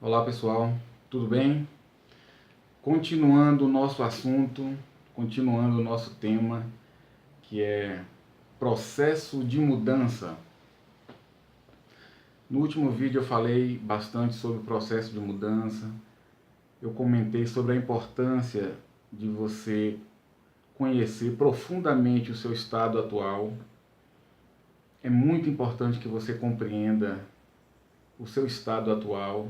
Olá pessoal, tudo bem? Continuando o nosso assunto, continuando o nosso tema, que é processo de mudança. No último vídeo eu falei bastante sobre o processo de mudança, eu comentei sobre a importância de você conhecer profundamente o seu estado atual. É muito importante que você compreenda o seu estado atual.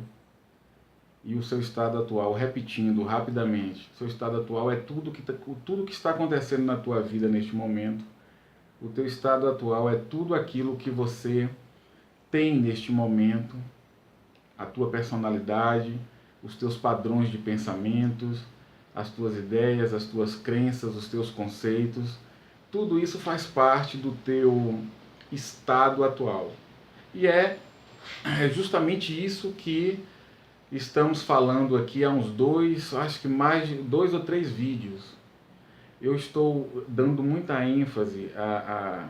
E o seu estado atual, repetindo rapidamente, o seu estado atual é tudo que está acontecendo na tua vida neste momento. O teu estado atual é tudo aquilo que você tem neste momento, a tua personalidade, os teus padrões de pensamentos, as tuas ideias, as tuas crenças, os teus conceitos. Tudo isso faz parte do teu estado atual. E é justamente isso que estamos falando aqui há uns acho que mais de 2 ou 3 vídeos. Eu estou dando muita ênfase a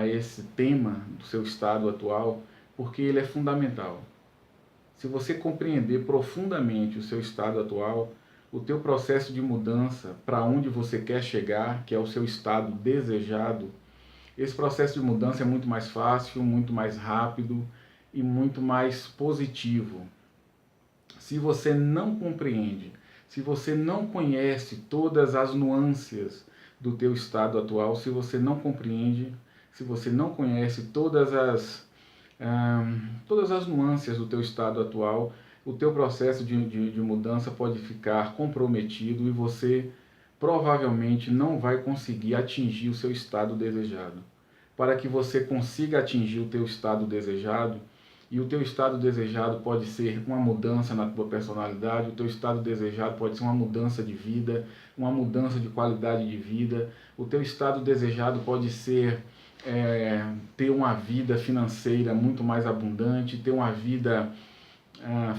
esse tema do seu estado atual, porque ele é fundamental. Se você compreender profundamente o seu estado atual, o teu processo de mudança para onde você quer chegar, que é o seu estado desejado, esse processo de mudança é muito mais fácil, muito mais rápido e muito mais positivo. Se você não compreende, se você não conhece todas as nuances do teu estado atual, se você não compreende, se você não conhece todas as nuances do teu estado atual, o teu processo de mudança pode ficar comprometido e você provavelmente não vai conseguir atingir o seu estado desejado. Para que você consiga atingir o teu estado desejado, e o teu estado desejado pode ser uma mudança na tua personalidade, o teu estado desejado pode ser uma mudança de vida, uma mudança de qualidade de vida, o teu estado desejado pode ser ter uma vida financeira muito mais abundante, ter uma vida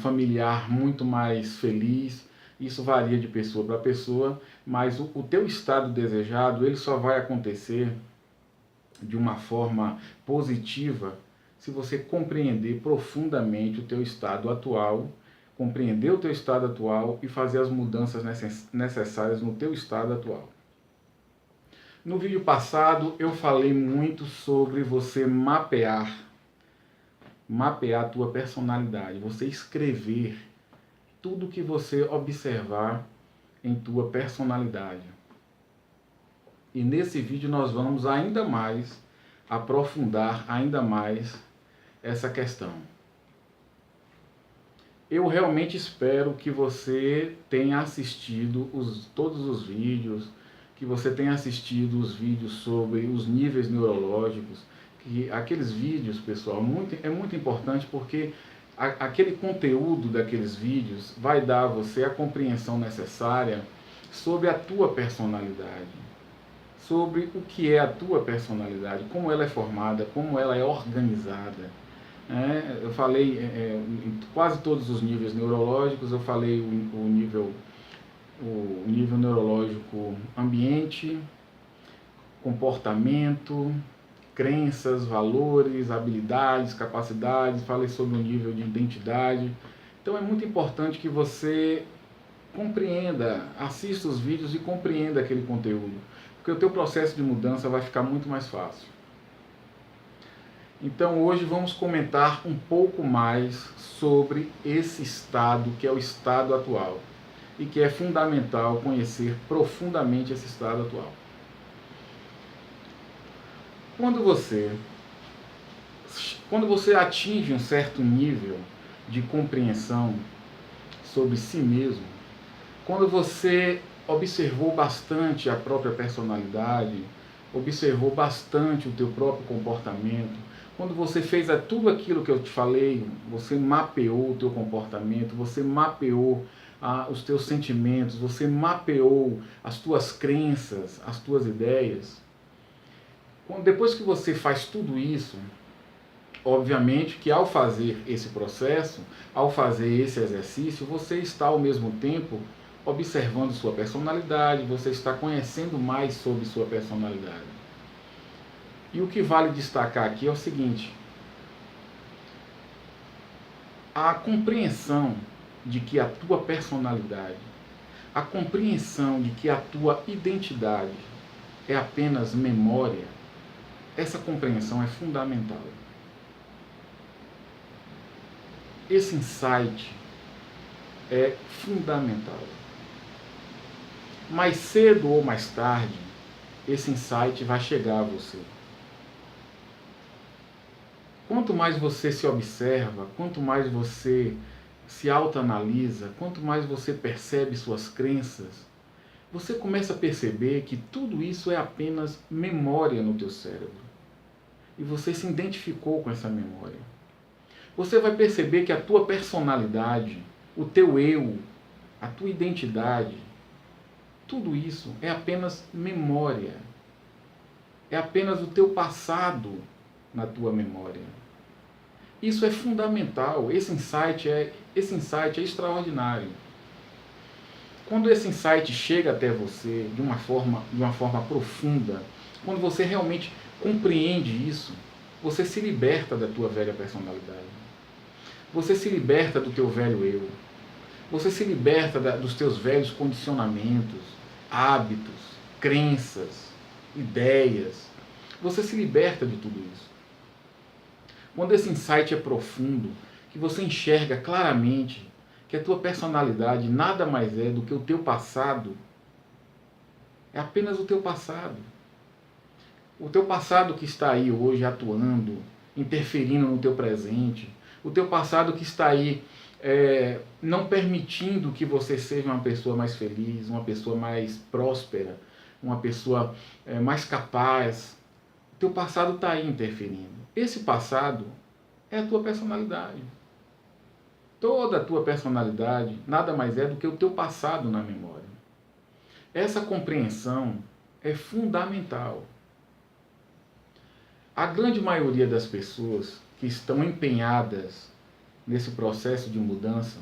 familiar muito mais feliz. Isso varia de pessoa para pessoa, mas o teu estado desejado ele só vai acontecer de uma forma positiva se você compreender profundamente o teu estado atual, compreender o teu estado atual e fazer as mudanças necessárias no teu estado atual. No vídeo passado eu falei muito sobre você mapear a tua personalidade, você escrever tudo que você observar em tua personalidade. E nesse vídeo nós vamos ainda mais aprofundar ainda mais essa questão. Eu realmente espero que você tenha assistido todos os vídeos, que você tenha assistido os vídeos sobre os níveis neurológicos, que aqueles vídeos, pessoal, é muito importante porque aquele conteúdo daqueles vídeos vai dar a você a compreensão necessária sobre a tua personalidade, sobre o que é a tua personalidade, como ela é formada, como ela é organizada. Eu falei em quase todos os níveis neurológicos, eu falei o nível neurológico ambiente, comportamento, crenças, valores, habilidades, capacidades, falei sobre o nível de identidade. Então é muito importante que você compreenda, assista os vídeos e compreenda aquele conteúdo, porque o teu processo de mudança vai ficar muito mais fácil. Então hoje vamos comentar um pouco mais sobre esse estado que é o estado atual e que é fundamental conhecer profundamente esse estado atual. Quando você atinge um certo nível de compreensão sobre si mesmo, quando você observou bastante a própria personalidade, observou bastante o teu próprio comportamento, quando você fez tudo aquilo que eu te falei, você mapeou o teu comportamento, você mapeou os teus sentimentos, você mapeou as tuas crenças, as tuas ideias. Depois que você faz tudo isso, obviamente que ao fazer esse processo, ao fazer esse exercício, você está ao mesmo tempo observando sua personalidade, você está conhecendo mais sobre sua personalidade. E o que vale destacar aqui é o seguinte: A compreensão de que a tua personalidade, a compreensão de que a tua identidade é apenas memória, essa compreensão é fundamental. Esse insight é fundamental. Mais cedo ou mais tarde, esse insight vai chegar a você. Quanto mais você se observa, quanto mais você se autoanalisa, quanto mais você percebe suas crenças, você começa a perceber que tudo isso é apenas memória no teu cérebro. E você se identificou com essa memória. Você vai perceber que a tua personalidade, o teu eu, a tua identidade, tudo isso é apenas memória. É apenas o teu passado na tua memória. Isso é fundamental. Esse insight é extraordinário. Quando esse insight chega até você de uma forma profunda, quando você realmente compreende isso, você se liberta da tua velha personalidade. Você se liberta do teu velho eu. Você se liberta dos teus velhos condicionamentos, hábitos, crenças, ideias. Você se liberta de tudo isso. Quando esse insight é profundo, que você enxerga claramente que a tua personalidade nada mais é do que o teu passado, é apenas o teu passado. O teu passado que está aí hoje atuando, interferindo no teu presente, o teu passado que está aí não permitindo que você seja uma pessoa mais feliz, uma pessoa mais próspera, uma pessoa mais capaz. O teu passado está aí interferindo. Esse passado é a tua personalidade. Toda a tua personalidade nada mais é do que o teu passado na memória. Essa compreensão é fundamental. A grande maioria das pessoas que estão empenhadas nesse processo de mudança,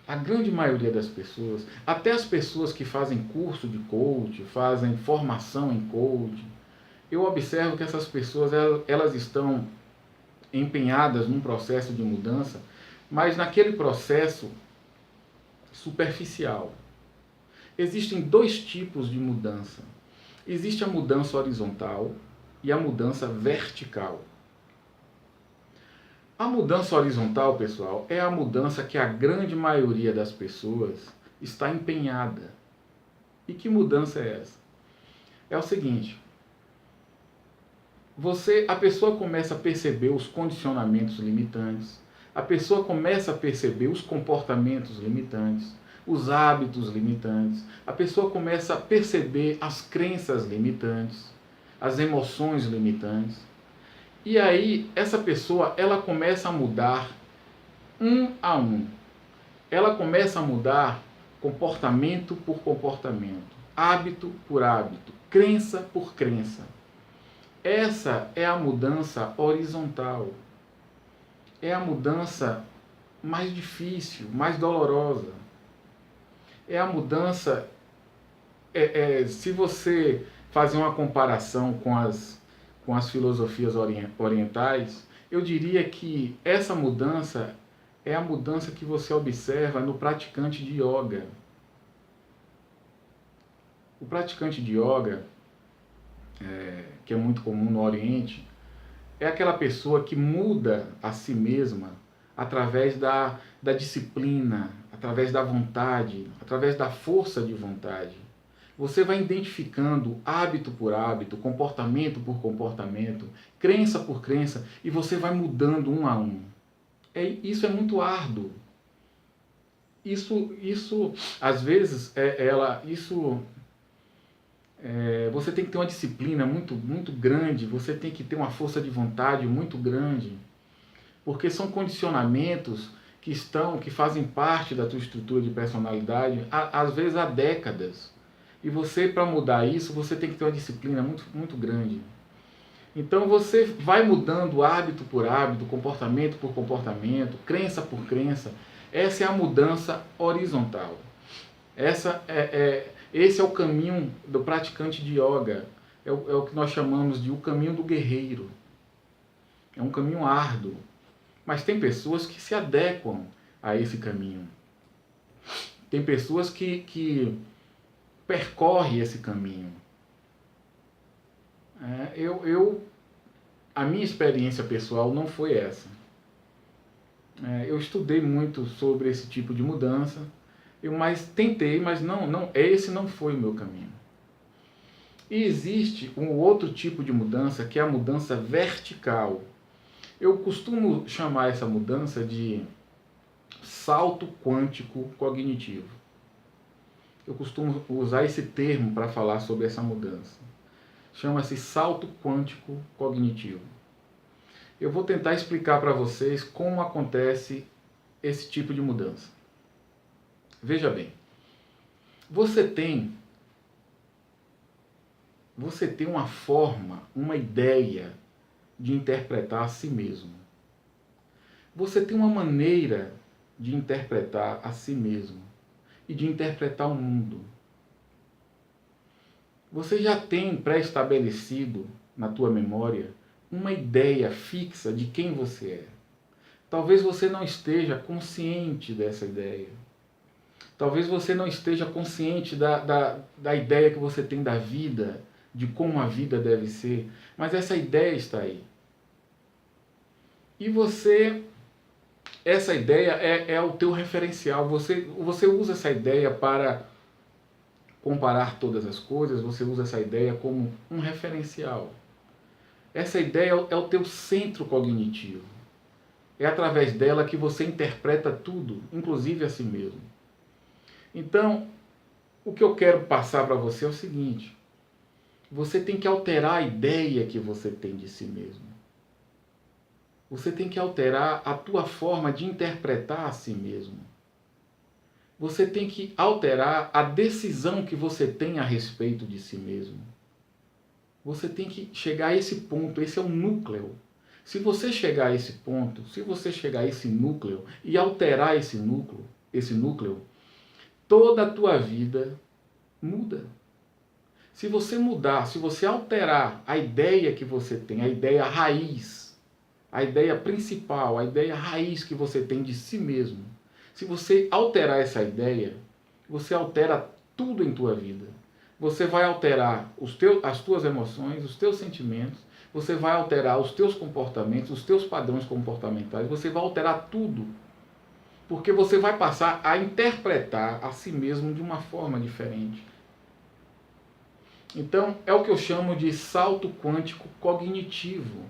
a grande maioria das pessoas, até as pessoas que fazem curso de coach, fazem formação em coach, eu observo que essas pessoas elas estão empenhadas num processo de mudança, mas naquele processo superficial. Existem dois tipos de mudança. Existe a mudança horizontal e a mudança vertical. A mudança horizontal, pessoal, é a mudança que a grande maioria das pessoas está empenhada. E que mudança é essa? É o seguinte: a pessoa começa a perceber os condicionamentos limitantes, a pessoa começa a perceber os comportamentos limitantes, os hábitos limitantes, a pessoa começa a perceber as crenças limitantes, as emoções limitantes. E aí, essa pessoa, ela começa a mudar um a um. Ela começa a mudar comportamento por comportamento, hábito por hábito, crença por crença. Essa é a mudança horizontal. É a mudança mais difícil, mais dolorosa. É a mudança... se você fazer uma comparação com as filosofias orientais, eu diria que essa mudança é a mudança que você observa no praticante de yoga. O praticante de yoga, que é muito comum no Oriente, é aquela pessoa que muda a si mesma através da disciplina, através da vontade, através da força de vontade. Você vai identificando hábito por hábito, comportamento por comportamento, crença por crença, e você vai mudando um a um. Isso é muito árduo. Isso às vezes, você tem que ter uma disciplina muito grande, você tem que ter uma força de vontade muito grande, porque são condicionamentos que fazem parte da tua estrutura de personalidade, às vezes há décadas. E você, para mudar isso, você tem que ter uma disciplina muito grande. Então você vai mudando hábito por hábito, comportamento por comportamento, crença por crença. Essa é a mudança horizontal. Esse é o caminho do praticante de yoga. É o que nós chamamos de o caminho do guerreiro. É um caminho árduo. Mas tem pessoas que se adequam a esse caminho. Tem pessoas que percorrem esse caminho. A minha experiência pessoal não foi essa. Eu estudei muito sobre esse tipo de mudança, mas tentei, mas esse não foi o meu caminho. E existe um outro tipo de mudança, que é a mudança vertical. Eu costumo chamar essa mudança de salto quântico cognitivo. Eu costumo usar esse termo para falar sobre essa mudança. Chama-se salto quântico cognitivo. Eu vou tentar explicar para vocês como acontece esse tipo de mudança. Veja bem, você tem uma forma, uma ideia de interpretar a si mesmo. Você tem uma maneira de interpretar a si mesmo e de interpretar o mundo. Você já tem pré-estabelecido na tua memória uma ideia fixa de quem você é. Talvez você não esteja consciente dessa ideia. Talvez você não esteja consciente da ideia que você tem da vida, de como a vida deve ser, mas essa ideia está aí. E essa ideia é o teu referencial. Você usa essa ideia para comparar todas as coisas, você usa essa ideia como um referencial. Essa ideia é o teu centro cognitivo. É através dela que você interpreta tudo, inclusive a si mesmo. Então, o que eu quero passar para você é o seguinte: você tem que alterar a ideia que você tem de si mesmo. Você tem que alterar a tua forma de interpretar a si mesmo. Você tem que alterar a decisão que você tem a respeito de si mesmo. Você tem que chegar a esse ponto, esse é o núcleo. Se você chegar a esse ponto, se você chegar a esse núcleo e alterar esse núcleo, toda a tua vida muda. Se você mudar, se você alterar a ideia que você tem, a ideia raiz, a ideia principal, a ideia raiz que você tem de si mesmo, se você alterar essa ideia, você altera tudo em tua vida. Você vai alterar as tuas emoções, os teus sentimentos, você vai alterar os teus comportamentos, os teus padrões comportamentais, você vai alterar tudo. Porque você vai passar a interpretar a si mesmo de uma forma diferente. Então, é o que eu chamo de salto quântico cognitivo.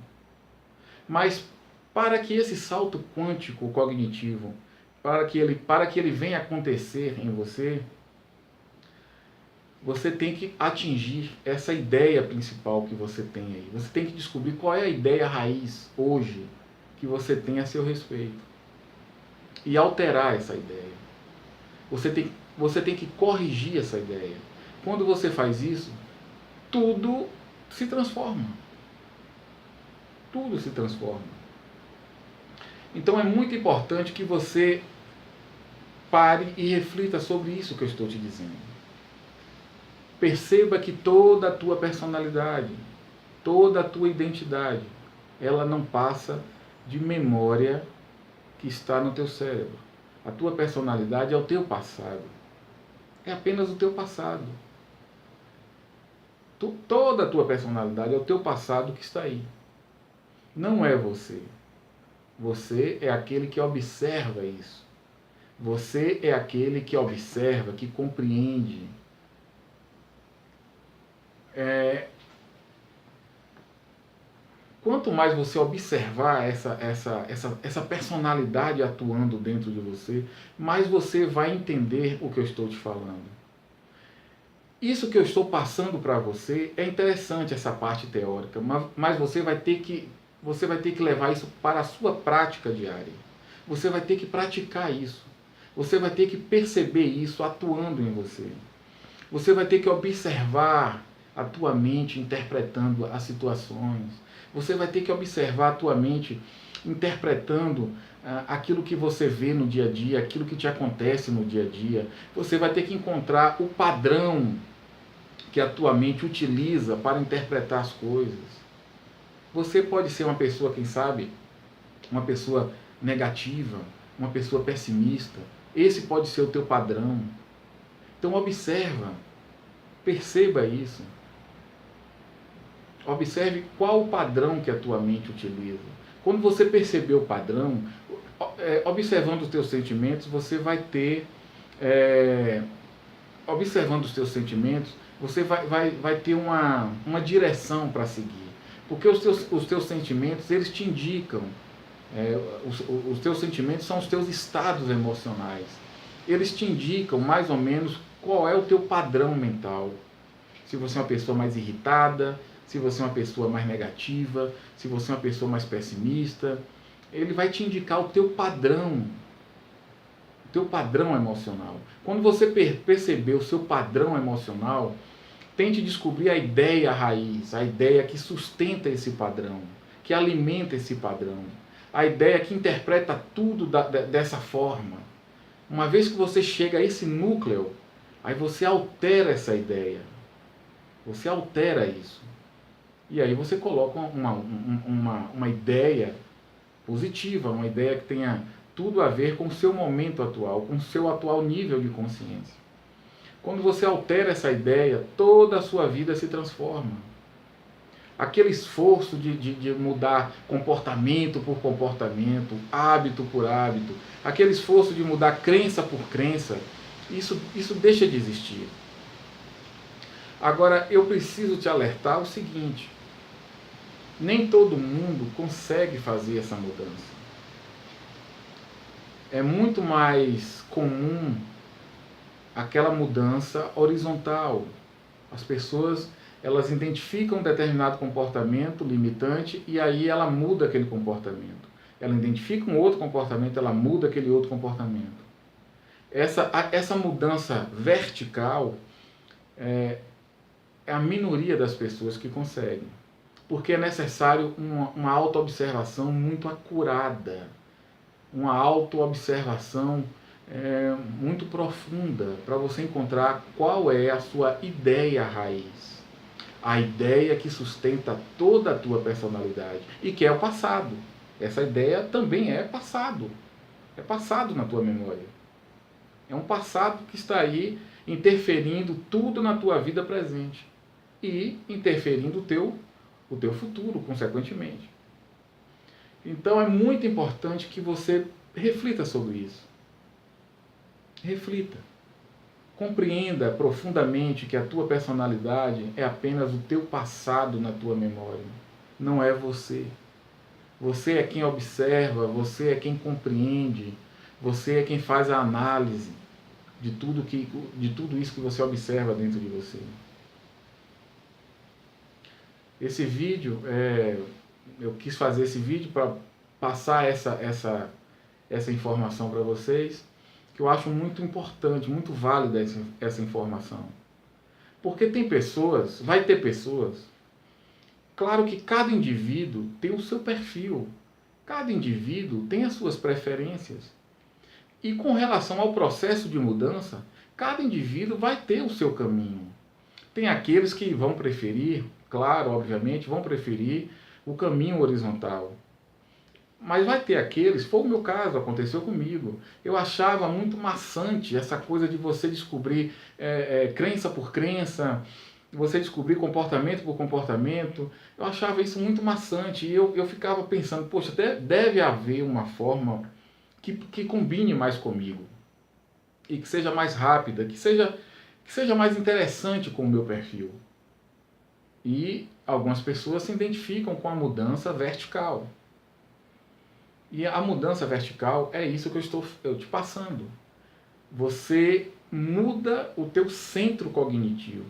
Mas para que esse salto quântico cognitivo, para que ele venha acontecer em você, você tem que atingir essa ideia principal que você tem aí. Você tem que descobrir qual é a ideia raiz hoje que você tem a seu respeito. E alterar essa ideia. Você tem que corrigir essa ideia. Quando você faz isso, tudo se transforma. Tudo se transforma. Então é muito importante que você pare e reflita sobre isso que eu estou te dizendo. Perceba que toda a tua personalidade, toda a tua identidade, ela não passa de memória que está no teu cérebro. A tua personalidade é o teu passado. É apenas o teu passado. Toda a tua personalidade é o teu passado que está aí. Não é você. Você é aquele que observa isso. Você é aquele que observa, que compreende. Quanto mais você observar essa personalidade atuando dentro de você, mais você vai entender o que eu estou te falando. Isso que eu estou passando para você é interessante, essa parte teórica, mas você vai ter que levar isso para a sua prática diária. Você vai ter que praticar isso. Você vai ter que perceber isso atuando em você. Você vai ter que observar a tua mente interpretando as situações. Você vai ter que observar a tua mente interpretando aquilo que você vê no dia a dia, aquilo que te acontece no dia a dia. Você vai ter que encontrar o padrão que a tua mente utiliza para interpretar as coisas. Você pode ser uma pessoa, quem sabe, uma pessoa negativa, uma pessoa pessimista. Esse pode ser o teu padrão. Então observa, perceba isso. Observe qual o padrão que a tua mente utiliza. Quando você perceber o padrão, observando os teus sentimentos, você vai ter... observando os teus sentimentos, você vai ter uma direção para seguir. Porque os teus sentimentos, eles te indicam. Os teus sentimentos são os teus estados emocionais. Eles te indicam mais ou menos qual é o teu padrão mental. Se você é uma pessoa mais irritada, se você é uma pessoa mais negativa, se você é uma pessoa mais pessimista, ele vai te indicar o teu padrão emocional. Quando você perceber o seu padrão emocional, tente descobrir a ideia raiz, a ideia que sustenta esse padrão, que alimenta esse padrão, a ideia que interpreta tudo dessa forma. Uma vez que você chega a esse núcleo, aí você altera essa ideia. Você altera isso. E aí você coloca uma ideia positiva, uma ideia que tenha tudo a ver com o seu momento atual, com o seu atual nível de consciência. Quando você altera essa ideia, toda a sua vida se transforma. Aquele esforço de mudar comportamento por comportamento, hábito por hábito, aquele esforço de mudar crença por crença, isso deixa de existir. Agora, eu preciso te alertar o seguinte: nem todo mundo consegue fazer essa mudança. É muito mais comum aquela mudança horizontal. As pessoas, elas identificam um determinado comportamento limitante e aí ela muda aquele comportamento. Ela identifica um outro comportamento, ela muda aquele outro comportamento. Essa mudança vertical é a minoria das pessoas que conseguem. Porque é necessário uma autoobservação muito acurada, uma autoobservação muito profunda para você encontrar qual é a sua ideia raiz, a ideia que sustenta toda a tua personalidade e que é o passado. Essa ideia também é passado na tua memória. É um passado que está aí interferindo tudo na tua vida presente e interferindo o teu futuro, consequentemente. Então é muito importante que você reflita sobre isso. Reflita. Compreenda profundamente que a tua personalidade é apenas o teu passado na tua memória. Não é você. Você é quem observa, você é quem compreende, você é quem faz a análise de tudo isso que você observa dentro de você. Esse vídeo, eu quis fazer esse vídeo para passar essa informação para vocês, que eu acho muito importante, muito válida essa informação. Porque vai ter pessoas, claro que cada indivíduo tem o seu perfil, cada indivíduo tem as suas preferências. E com relação ao processo de mudança, cada indivíduo vai ter o seu caminho. Tem aqueles que vão preferir, claro, obviamente, vão preferir o caminho horizontal. Mas vai ter aqueles, foi o meu caso, aconteceu comigo. Eu achava muito maçante essa coisa de você descobrir crença por crença, você descobrir comportamento por comportamento. Eu achava isso muito maçante e eu ficava pensando, poxa, deve haver uma forma que combine mais comigo e que seja mais rápida, que seja mais interessante com o meu perfil. E algumas pessoas se identificam com a mudança vertical. E a mudança vertical é isso que eu estou te passando. Você muda o teu centro cognitivo.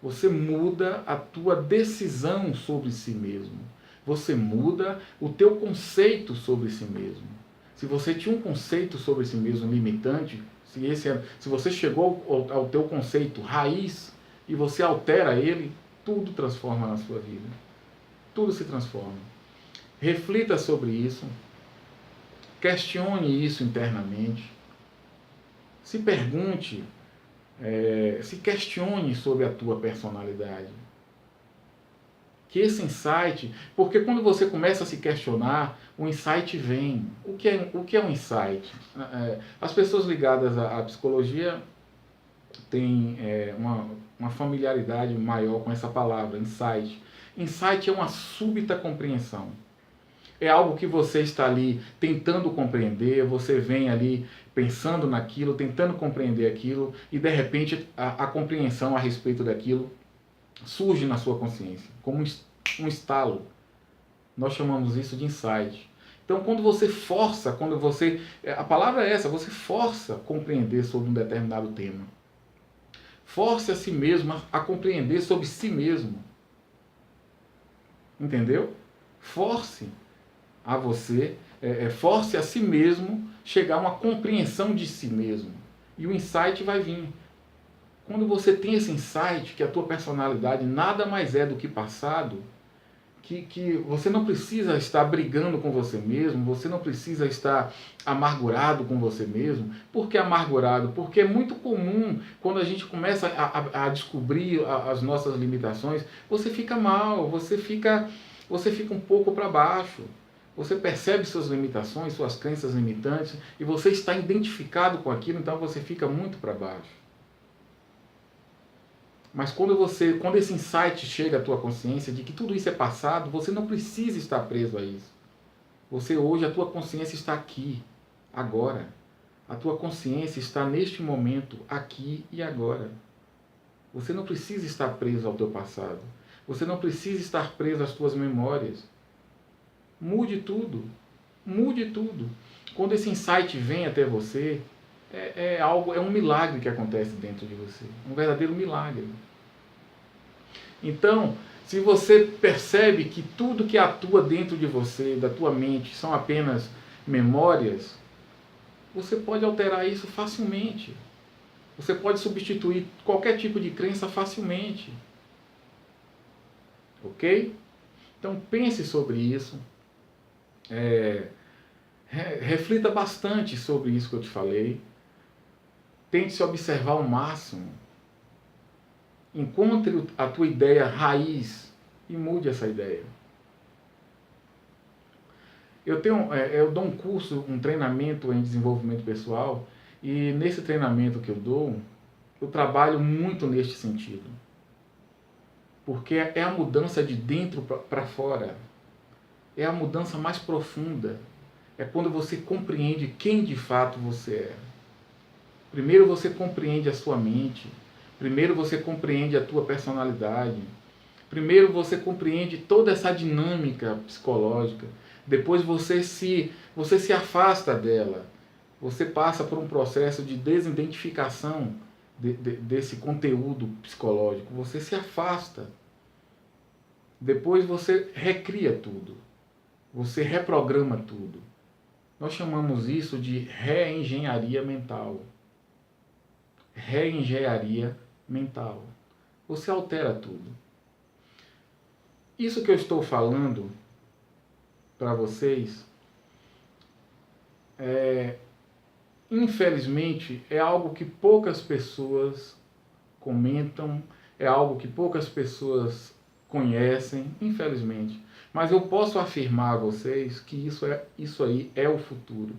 Você muda a tua decisão sobre si mesmo. Você muda o teu conceito sobre si mesmo. Se você tinha um conceito sobre si mesmo limitante, se você chegou ao teu conceito raiz e você altera ele, tudo transforma na sua vida. Tudo se transforma. Reflita sobre isso. Questione isso internamente. Se pergunte, se questione sobre a tua personalidade. Que esse insight, porque quando você começa a se questionar, o insight vem. O que é um insight? As pessoas ligadas à psicologia têm uma familiaridade maior com essa palavra, insight. Insight é uma súbita compreensão. É algo que você está ali tentando compreender, você vem ali pensando naquilo, tentando compreender aquilo, e de repente a compreensão a respeito daquilo surge na sua consciência, como um estalo. Nós chamamos isso de insight. Então, quando você força, a palavra é essa, você força a compreender sobre um determinado tema. Force a si mesmo a compreender sobre si mesmo. Entendeu? Force a você, force a si mesmo chegar a uma compreensão de si mesmo. E o insight vai vir. Quando você tem esse insight, que a tua personalidade nada mais é do que passado, que você não precisa estar brigando com você mesmo, você não precisa estar amargurado com você mesmo. Por que amargurado? Porque é muito comum, quando a gente começa a descobrir as nossas limitações, você fica mal, você fica um pouco para baixo. Você percebe suas limitações, suas crenças limitantes, e você está identificado com aquilo, então você fica muito para baixo. Mas quando esse insight chega à tua consciência de que tudo isso é passado, você não precisa estar preso a isso. Você hoje, a tua consciência está aqui, agora. A tua consciência está neste momento, aqui e agora. Você não precisa estar preso ao teu passado. Você não precisa estar preso às tuas memórias. Mude tudo. Mude tudo. Quando esse insight vem até você, é um milagre que acontece dentro de você. Um verdadeiro milagre. Então, se você percebe que tudo que atua dentro de você, da tua mente, são apenas memórias, você pode alterar isso facilmente. Você pode substituir qualquer tipo de crença facilmente. Ok? Então pense sobre isso. Reflita bastante sobre isso que eu te falei. Tente se observar ao máximo. Encontre a tua ideia raiz e mude essa ideia. Eu dou um curso, um treinamento em desenvolvimento pessoal, e nesse treinamento que eu dou, eu trabalho muito neste sentido. Porque é a mudança de dentro para fora. É a mudança mais profunda. É quando você compreende quem de fato você é. Primeiro você compreende a sua mente. Primeiro você compreende a tua personalidade. Primeiro você compreende toda essa dinâmica psicológica. Depois você se afasta dela. Você passa por um processo de desidentificação desse conteúdo psicológico. Você se afasta. Depois você recria tudo. Você reprograma tudo. Nós chamamos isso de reengenharia mental. Reengenharia mental. Você altera tudo. Isso que eu estou falando para vocês, infelizmente, é algo que poucas pessoas comentam, é algo que poucas pessoas conhecem, infelizmente. Mas eu posso afirmar a vocês que isso aí é o futuro.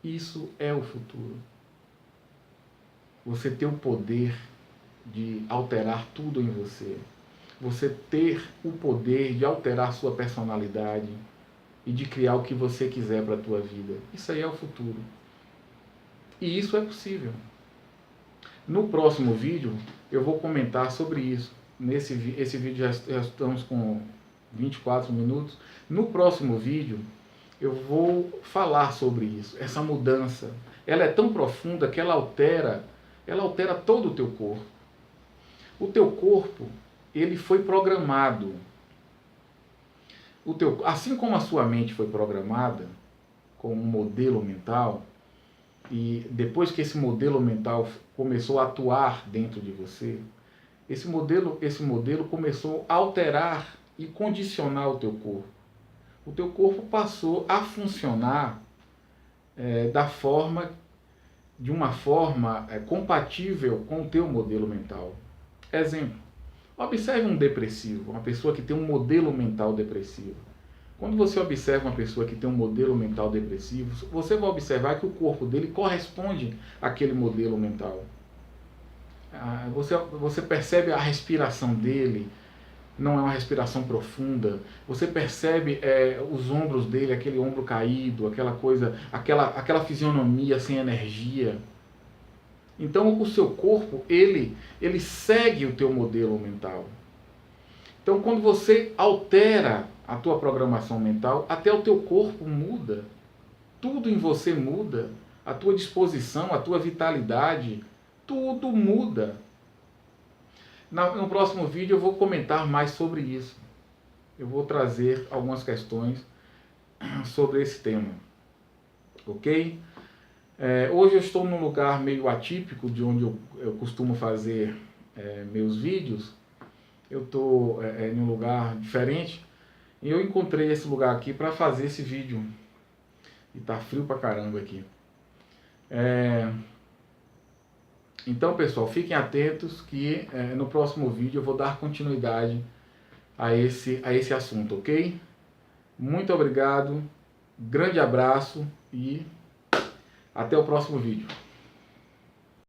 Isso é o futuro. Você ter o poder de alterar tudo em você. Você ter o poder de alterar sua personalidade e de criar o que você quiser para a tua vida. Isso aí é o futuro. E isso é possível. No próximo vídeo, eu vou comentar sobre isso. Esse vídeo já estamos com 24 minutos. No próximo vídeo, eu vou falar sobre isso. Essa mudança. Ela é tão profunda que ela altera todo o teu corpo. O teu corpo, ele foi programado. Assim como a sua mente foi programada com um modelo mental, e depois que esse modelo mental começou a atuar dentro de você, esse modelo começou a alterar e condicionar o teu corpo. O teu corpo passou a funcionar de uma forma compatível com o teu modelo mental. Exemplo, Observe um depressivo, uma pessoa que tem um modelo mental depressivo. Quando você observa uma pessoa que tem um modelo mental depressivo, você vai observar que o corpo dele corresponde àquele modelo mental. Você percebe a respiração dele, não é uma respiração profunda. Você percebe os ombros dele, aquele ombro caído, aquela coisa, aquela fisionomia sem energia. Então o seu corpo, ele segue o teu modelo mental. Então quando você altera a tua programação mental, até o teu corpo muda. Tudo em você muda. A tua disposição, a tua vitalidade, tudo muda. No próximo vídeo eu vou comentar mais sobre isso. Eu vou trazer algumas questões sobre esse tema. Ok? Hoje eu estou num lugar meio atípico de onde eu costumo fazer meus vídeos. Eu estou em um lugar diferente e eu encontrei esse lugar aqui para fazer esse vídeo. E tá frio pra caramba aqui. Então, pessoal, fiquem atentos que no próximo vídeo eu vou dar continuidade a esse assunto, ok? Muito obrigado, grande abraço e até o próximo vídeo.